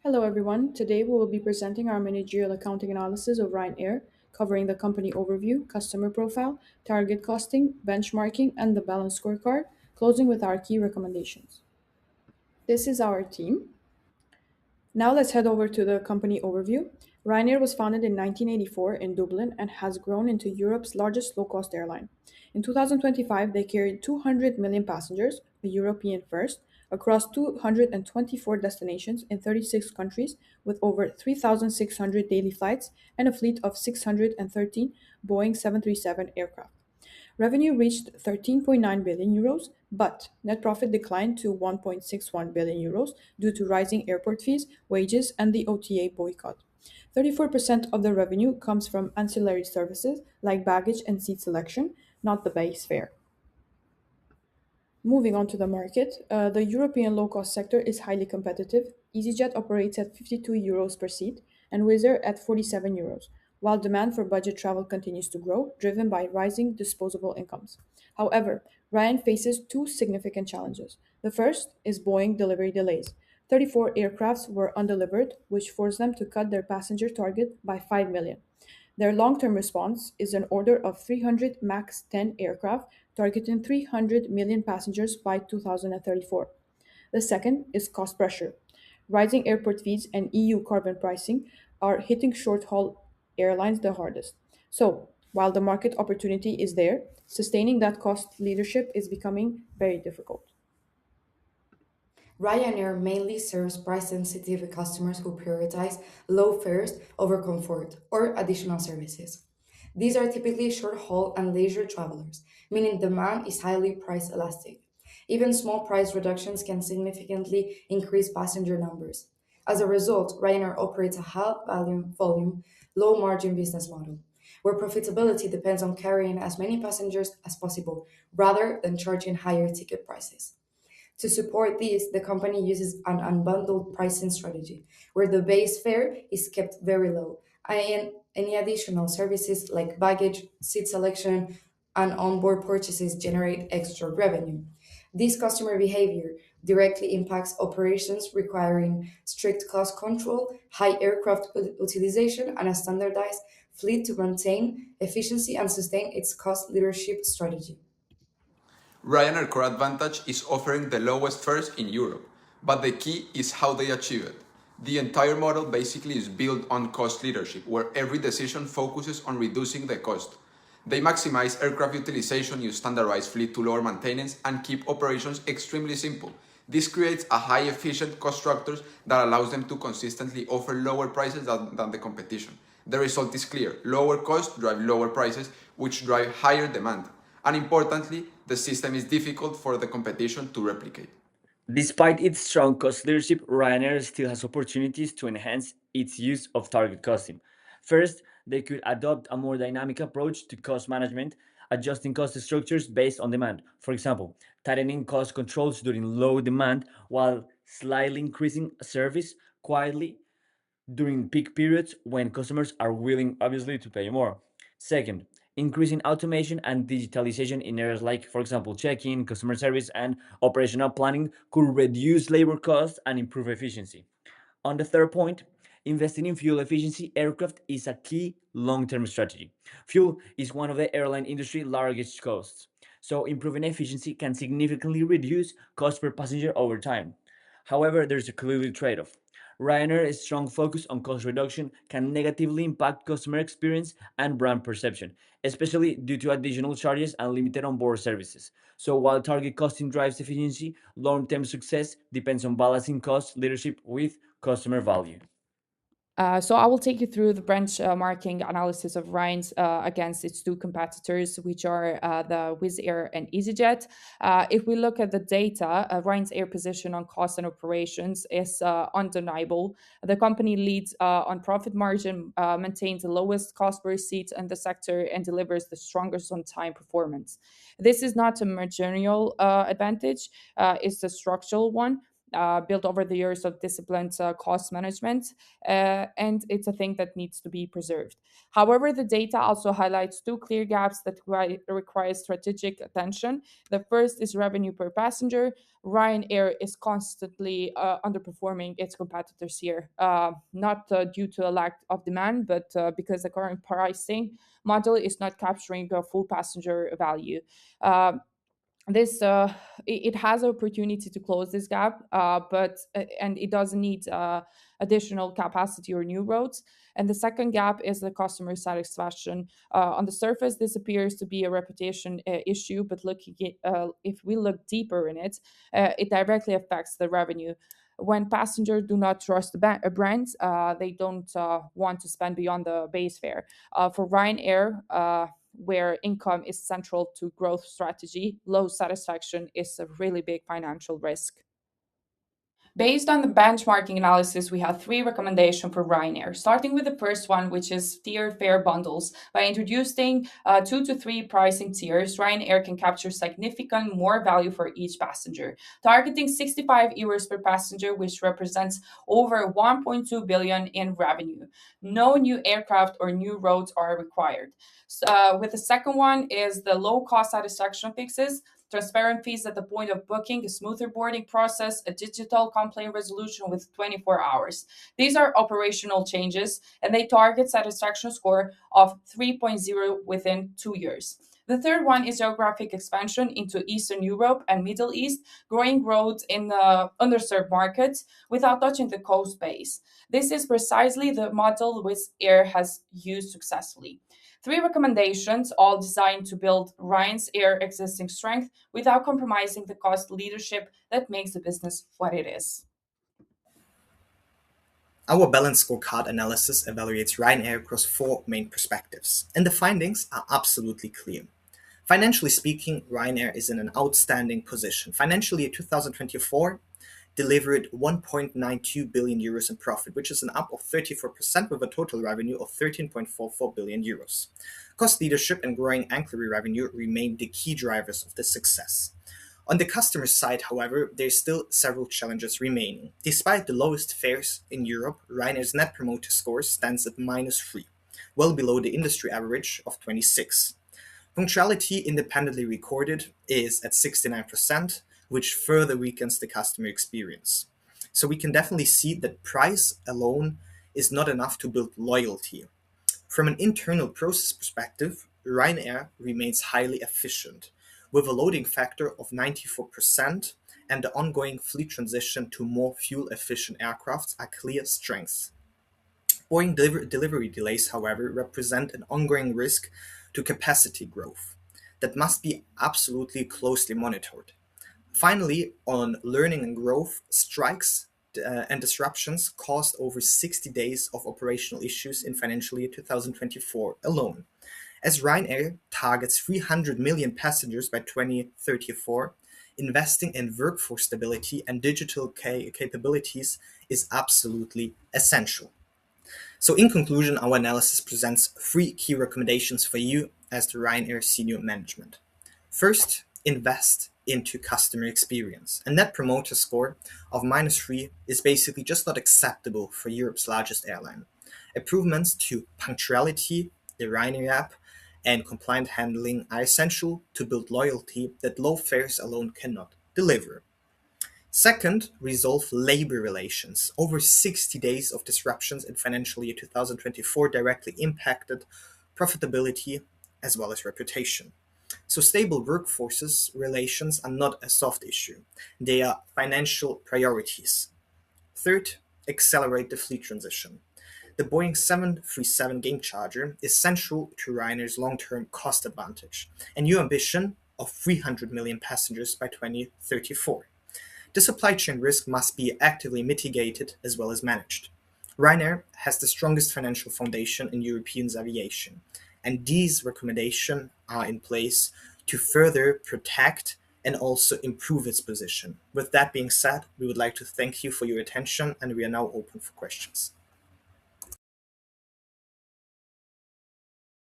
Hello, everyone. Today we will be presenting our managerial accounting analysis of Ryanair, covering the company overview, customer profile, target costing, benchmarking, and the balance scorecard, closing with our key recommendations. This is our team. Now let's head over to the company overview. Ryanair was founded in 1984 in Dublin and has grown into Europe's largest low-cost airline. In 2025, they carried 200 million passengers, a European first, across 224 destinations in 36 countries with over 3,600 daily flights and a fleet of 613 Boeing 737 aircraft. Revenue reached 13.9 billion euros, but net profit declined to 1.61 billion euros due to rising airport fees, wages, and the OTA boycott. 34% of the revenue comes from ancillary services like baggage and seat selection, not the base fare. Moving on to the market, the European low-cost sector is highly competitive. EasyJet operates at 52 euros per seat and Wizz Air at 47 euros, while demand for budget travel continues to grow, driven by rising disposable incomes. However, Ryan faces two significant challenges. The first is Boeing delivery delays. 34 aircrafts were undelivered, which forced them to cut their passenger target by 5 million. Their long-term response is an order of 300 MAX 10 aircraft targeting 300 million passengers by 2034. The second is cost pressure. Rising airport fees and EU carbon pricing are hitting short-haul airlines the hardest. So, while the market opportunity is there, sustaining that cost leadership is becoming very difficult. Ryanair mainly serves price sensitive customers who prioritize low fares over comfort or additional services. These are typically short haul and leisure travelers, meaning demand is highly price elastic. Even small price reductions can significantly increase passenger numbers. As a result, Ryanair operates a high volume, low margin business model, where profitability depends on carrying as many passengers as possible rather than charging higher ticket prices. To support this, the company uses an unbundled pricing strategy where the base fare is kept very low, and any additional services like baggage, seat selection, and onboard purchases generate extra revenue. This customer behavior directly impacts operations requiring strict cost control, high aircraft utilization, and a standardized fleet to maintain efficiency and sustain its cost leadership strategy. Ryanair core advantage is offering the lowest fares in Europe, but the key is how they achieve it. The entire model basically is built on cost leadership, where every decision focuses on reducing the cost. They maximize aircraft utilization, use standardized fleet to lower maintenance, and keep operations extremely simple. This creates a high efficient cost structure that allows them to consistently offer lower prices than the competition. The result is clear: lower costs drive lower prices, which drive higher demand. And importantly, the system is difficult for the competition to replicate. Despite its strong cost leadership, Ryanair still has opportunities to enhance its use of target costing. First, they could adopt a more dynamic approach to cost management, adjusting cost structures based on demand. For example, tightening cost controls during low demand while slightly increasing service quietly during peak periods when customers are willing, obviously, to pay more. Second, increasing automation and digitalization in areas like, for example, check-in, customer service, and operational planning could reduce labor costs and improve efficiency. On the third point, investing in fuel efficiency aircraft is a key long-term strategy. Fuel is one of the airline industry's largest costs, so improving efficiency can significantly reduce cost per passenger over time. However, there's a clear trade-off. Ryanair's strong focus on cost reduction can negatively impact customer experience and brand perception, especially due to additional charges and limited onboard services. So while target costing drives efficiency, long-term success depends on balancing cost leadership with customer value. So I will take you through the benchmarking analysis of Ryan's against its two competitors, which are the Wizz Air and EasyJet. If we look at the data, Ryan's Air position on cost and operations is undeniable. The company leads on profit margin, maintains the lowest cost per seat in the sector, and delivers the strongest on-time performance. This is not a marginal advantage; it's a structural one. built over the years of disciplined cost management, and it's a thing that needs to be preserved. However, the data also highlights two clear gaps that require strategic attention. The first is revenue per passenger. Ryanair is constantly underperforming its competitors here, not due to a lack of demand, but because the current pricing model is not capturing the full passenger value. Uh, this it has an opportunity to close this gap, but and it doesn't need additional capacity or new roads. And the second gap is the customer satisfaction. On the surface this appears to be a reputation issue, but if we look deeper in it, it directly affects the revenue. When passengers do not trust the brand, they don't want to spend beyond the base fare. For Ryanair, where income is central to growth strategy, low satisfaction is a really big financial risk. Based on the benchmarking analysis, we have three recommendations for Ryanair, starting with the first one, which is tiered fare bundles. By introducing 2 to 3 pricing tiers, Ryanair can capture significant more value for each passenger, targeting 65 euros per passenger, which represents over 1.2 billion in revenue. No new aircraft or new roads are required. With the second one is the low cost satisfaction fixes, transparent fees at the point of booking, a smoother boarding process, a digital complaint resolution with 24 hours. These are operational changes and they target satisfaction score of 3.0 within 2 years. The third one is geographic expansion into Eastern Europe and Middle East, growing growth in the underserved markets without touching the coast base. This is precisely the model Wizz Air has used successfully. Three recommendations, all designed to build Ryan's Air existing strength without compromising the cost leadership that makes the business what it is. Our balanced scorecard analysis evaluates Ryanair across four main perspectives, and the findings are absolutely clear. Financially speaking, Ryanair is in an outstanding position. Financially, 2024 delivered 1.92 billion euros in profit, which is an up of 34% with a total revenue of 13.44 billion euros. Cost leadership and growing ancillary revenue remain the key drivers of this success. On the customer side, however, there's still several challenges remaining. Despite the lowest fares in Europe, Ryanair's net promoter score stands at -3, well below the industry average of 26. Punctuality independently recorded is at 69%, which further weakens the customer experience. So we can definitely see that price alone is not enough to build loyalty. From an internal process perspective, Ryanair remains highly efficient, with a loading factor of 94%, and the ongoing fleet transition to more fuel-efficient aircraft are clear strengths. Boeing delivery delays, however, represent an ongoing risk to capacity growth that must be absolutely closely monitored. Finally, on learning and growth, strikes and disruptions caused over 60 days of operational issues in financial year 2024 alone. As Ryanair targets 300 million passengers by 2034, investing in workforce stability and digital capabilities is absolutely essential. So in conclusion, our analysis presents three key recommendations for you as the Ryanair senior management. First, invest into customer experience. A net promoter score of -3 is basically just not acceptable for Europe's largest airline. Improvements to punctuality, the Ryanair app, and compliant handling are essential to build loyalty that low fares alone cannot deliver. Second, resolve labor relations. Over 60 days of disruptions in financial year 2024 directly impacted profitability as well as reputation. So stable workforces relations are not a soft issue. They are financial priorities. Third, accelerate the fleet transition. The Boeing 737 Gamechanger is central to Ryanair's long-term cost advantage and new ambition of 300 million passengers by 2034. The supply chain risk must be actively mitigated as well as managed. Ryanair has the strongest financial foundation in European aviation, and these recommendations are in place to further protect and also improve its position. With that being said, we would like to thank you for your attention, and we are now open for questions.